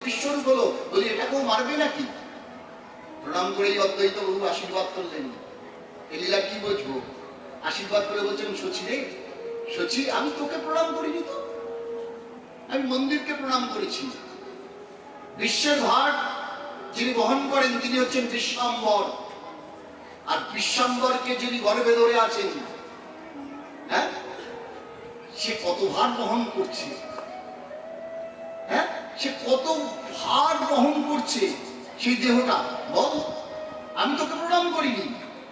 বিশ্বরূপ হলো, বলি এটাকেও মারবে নাকি? প্রণাম করেই অদ্বৈত প্রভু আশীর্বাদ করলেন। এ লীলা কি বুঝবো? আশীর্বাদ করে বলছেন, সচি রে সচি, আমি তোকে প্রণাম করিনি, তো আমি মন্দিরকে প্রণাম করেছি। বিশ্বের ভার যিনি বহন করেন তিনি হচ্ছেন বিশ্বাম্বর। আর বিশ্বাম্বরকে যিনি গর্ভে ধরে আছেন, হ্যাঁ, সে কত ভার বহন করছে, হ্যাঁ, সে কত ভার বহন করছে সেই দেহটা। বল, আমি তোকে প্রণাম করিনি,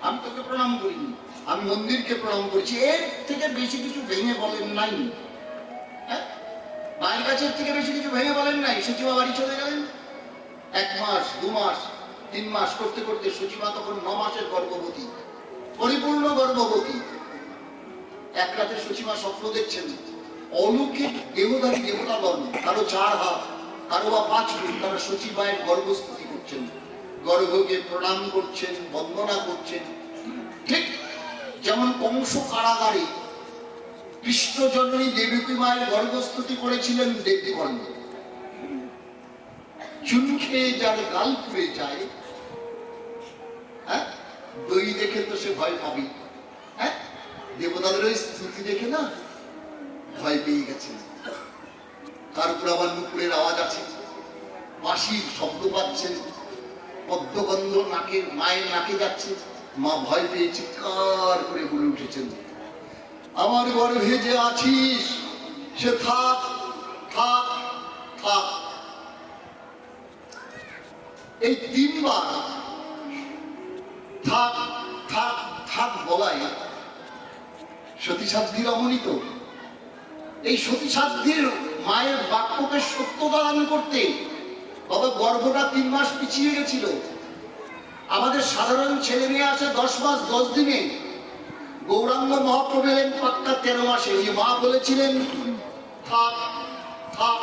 আমি তোকে প্রণাম করিনি, আমি মন্দিরকে প্রণাম করছি। এর থেকে বেশি কিছু ভেঙে বলেন নাই, হ্যাঁ, মায়ের কাছের থেকে বেশি কিছু ভেঙে বলেন নাই। সচিমা বাড়ি চলে গেলেন। 1 মাস 2 মাস 3 মাস করতে করতে সচিমা তখন 9 মাসের গর্ভবতী, পরিপূর্ণ গর্ভবতী। এক রাতে সচিমা স্বপ্ন দেখছেন, অলৌকিক দেহধারী দেবতাগণ, কারো 4 হাত, কারো বা 5 ফুট, তারা সচিমায়ের গর্ভস্তুতি করছেন, গর্ভকে প্রণাম করছেন, বন্দনা করছেন। ঠিক যেমন কংস কারাগারে কৃষ্ণ জননী দেবকী মায়ের গর্ভস্তুতি করেছিলেন দেবগণ। চুন খেয়ে যার গাল পুড়ে যায়, হ্যাঁ, দই দেখে তো সে ভয় পাবে, হ্যাঁ, দেবতাদের ওই স্তুতি দেখে না ভয় পেয়ে গেছে। তারপর আবার নুপুরের আওয়াজ আছে, বাঁশির শব্দ পাচ্ছেন, পদ্মগন্ধ নাকের মায়ের নাকে যাচ্ছে। মা ভয় পেয়ে চিৎকার করে বলে উঠেছেন, আমার গর্ভে যে আছিস সে থাক থাক থাক। এই 3 বার থাক থাক থাক বলাই সতীসাধ্যী রমণী। তো এই সতীসাধ্যীর মায়ের বাক্যকে সত্যতা দান করতে বাবা গর্ভটা 3 মাস পিছিয়ে গেছিল। আমাদের সাধারণ ছেলে মেয়ে আছে 10 মাস 10 দিনে, গৌরাঙ্গ মহাপ্রভু এলেন পাক্কা 13 মাসে। এই মা বলেছিলেন থাক থাক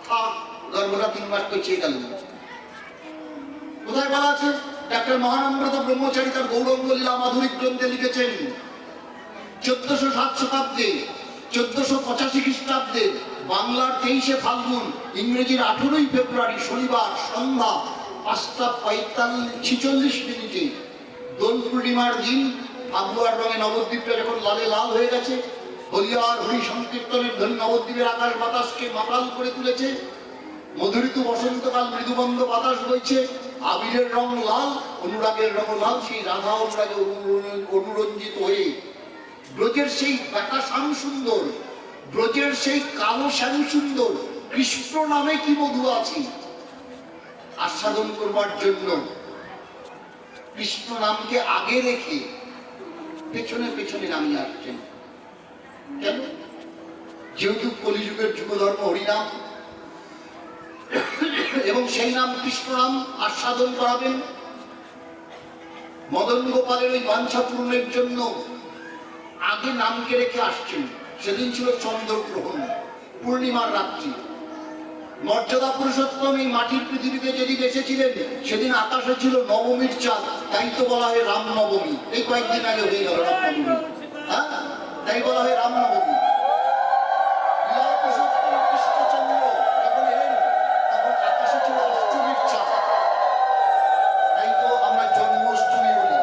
থাক, গর্ভটা 3 মাস পিছিয়ে গেল। কোথায় বলা আছে? ডাক্তার মহানম্রত ব্রহ্মচারী তার গৌরাঙ্গ লীলা মাধুরী গ্রন্থে লিখেছেন 1407 শতাব্দে, 1485 খ্রিস্টাব্দে, বাংলার 23শে ফাল্গুন, ইংরেজির 18ই ফেব্রুয়ারি, শনিবার সন্ধ্যা 5:46 দোল পূর্ণিমার দিন। ফাগুয়ার রঙে নবদ্বীপটা যখন লালে লাল হয়ে গেছে, হরিয়ার হরি সংকীর্তনের ধ্বনি নবদ্বীপের আকাশ বাতাসকে মাতাল করে তুলেছে। মধুরিতু বসন্তকাল, মৃদুবন্ধ বাতাস বইছে, আবিরের রং লাল, অনুরাগের রং লাল। সেই রাধা অনুরাগে অনুরঞ্জিত হয়ে ব্রজের সেই বেটা শ্যাম সুন্দর, ব্রজের সেই কালো শ্যাম সুন্দর কৃষ্ণ নামে কি মধু আছে আস্বাদন করবার জন্য কৃষ্ণ নামকে আগে রেখে পেছনে পেছনে নামিয়ে আসছেন। কেন? যেহেতু কলিযুগের যুগধর্ম হরিনাম, এবং সেই নাম কৃষ্ণ নাম আস্বাদন করাবেন। মদন গোপালের ওই বাঞ্ছা পূরণের জন্য আগে নামকে রেখে আসছেন। সেদিন ছিল চন্দ্রগ্রহণ, পূর্ণিমার রাত্রি। মর্যাদা পুরুষোত্তম এই মাটির পৃথিবীতে যেদিন এসেছিলেন সেদিন আকাশে ছিল নবমীর চাঁদ, তাই তো বলা হয় রামনবমী। এই কয়েকদিন আগে হয়ে গেল রামনবমী, হ্যাঁ, তাই বলা হয় রামনবমী। কৃষ্ণচন্দ্র যখন এলেন তখন আকাশে ছিল অষ্টমীর চাঁদ, তাই তো আমরা জন্মাষ্টমী বলি।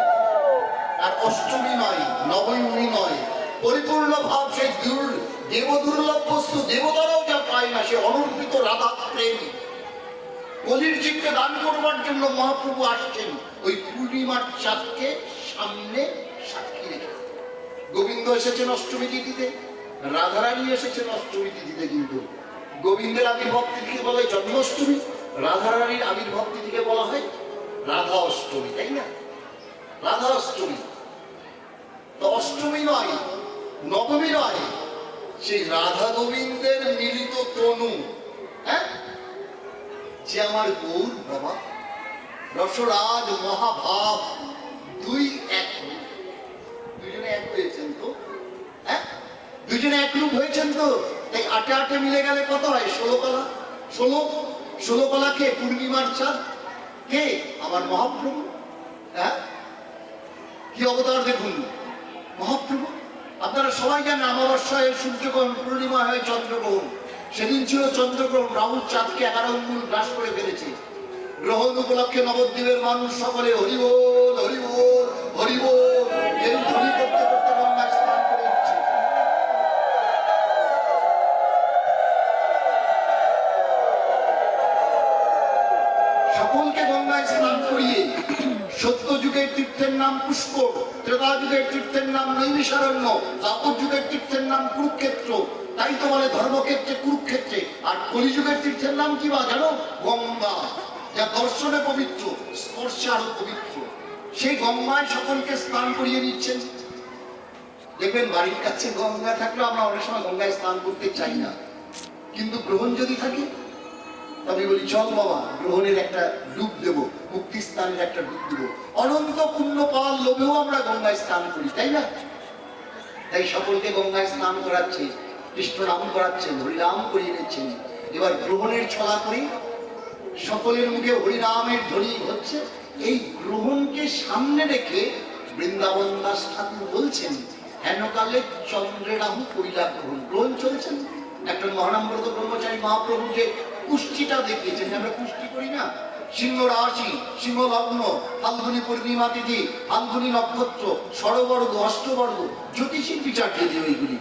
আর অষ্টমী নয়, নবমী নয়, পরিপূর্ণ ভাব সেই দেবদুর্লভ বস্তু, দেবতারাও যা পায় না, সে অনর্পিত রাধা প্রেম কলির জীবকে দান করবার জন্য মহাপ্রভু আসছেন ওই পূর্ণিমার চাঁদকে সামনে সাক্ষী রেখে। গোবিন্দ এসেছেন অষ্টমী তিথিতে, রাধারানী এসেছেন অষ্টমী তিথিতে, কিন্তু গোবিন্দের আবির্ভাব তিথিকে বলা হয় জন্মাষ্টমী, রাধারানীর আবির্ভাব তিথিকে বলা হয় রাধা অষ্টমী, তাই না? রাধা অষ্টমী তো অষ্টমী নয়, নবমী নয়, সেই রাধা গোবিন্দের মিলিত তনু, হ্যাঁ, যে আমার গৌর বাবা রসরাজ মহাভাব, 2 এক, দুজনে এক হয়েছেন তো, হ্যাঁ, দুজনে একরূপ হয়েছেন তো। তাই 8 8 মিলে গেলে কত হয়? 16 কলা। 16 কলা কে? পূর্ণিমার চাঁদ। কে? আমার মহাপ্রভু। হ্যাঁ, কি অবতার দেখুন মহাপ্রভু। আপনারা সবাই জানেন অমাবস্যায় সূর্যগ্রহণ, পূর্ণিমা হয় চন্দ্রগ্রহণ। সেদিন ছিল চন্দ্রগ্রহণ, রাহু চাঁদকে 11 আঙ্গুল গ্রাস করে ফেলেছে। গ্রহণ উপলক্ষে নবদ্বীপের মানুষ সকলে হরিবোল হরিবোল হরিবোল এই ধ্বনি করতে করতে গঙ্গায় স্নান করে দিচ্ছে। সকলকে গঙ্গায় স্নান করিয়ে সত্য যুগের তীর্থের নাম পুষ্কর, ত্রেতা যুগের তীর্থের নাম নৈমিষারণ্য, দ্বাপর যুগের তীর্থের নাম কুরুক্ষেত্র, তাই তো বলে ধর্মক্ষেত্রে কুরুক্ষেত্রে। আর কলিযুগের তীর্থের নাম কি বা জানো? গঙ্গা, যা দর্শনে পবিত্র, স্পর্শে আরো পবিত্র। সেই গঙ্গায় সকলকে স্নান করিয়ে নিচ্ছেন। দেখবেন বাড়ির কাছে গঙ্গা থাকলে আমরা অনেক সময় গঙ্গায় স্নান করতে চাই না, কিন্তু গ্রহণ যদি থাকে তবে বলি চল বাবা গ্রহণের একটা ডুব দেবো, মুক্তি স্থানের একটা ডুব দেবো। অনন্ত পুণ্য পাওয়ার লোভেও আমরা গঙ্গায় স্নান করি, তাই না? তাই সকলকে গঙ্গায় স্নান করাচ্ছে, কৃষ্ণ নাম করাচ্ছেন, হরিনাম করিয়ে নিচ্ছেন। এবার গ্রহণের ছলা করে সকলের মুখে হরিনামের ধ্বনি হচ্ছে। এই গ্রহণকে সামনে রেখে বৃন্দাবন দাস ঠাকুর বলছেন, হেনকালে চন্দ্রে রাহু কইলা গ্রহণ। গ্রহণ চলছেন। একটা মহানামব্রত ব্রহ্মচারী মহাপ্রভু যে পুষ্টিটা দেখিয়েছেন, আমরা পুষ্টি করি না, সিংহ রাশি, সিংহ লগ্ন, ফাল্গুনী পূর্ণিমা তিথি, ফাল্গুনী নক্ষত্র, ষড়বর্গ, অষ্টবর্গ, জ্যোতিষীর বিচার দিয়ে ওইগুলি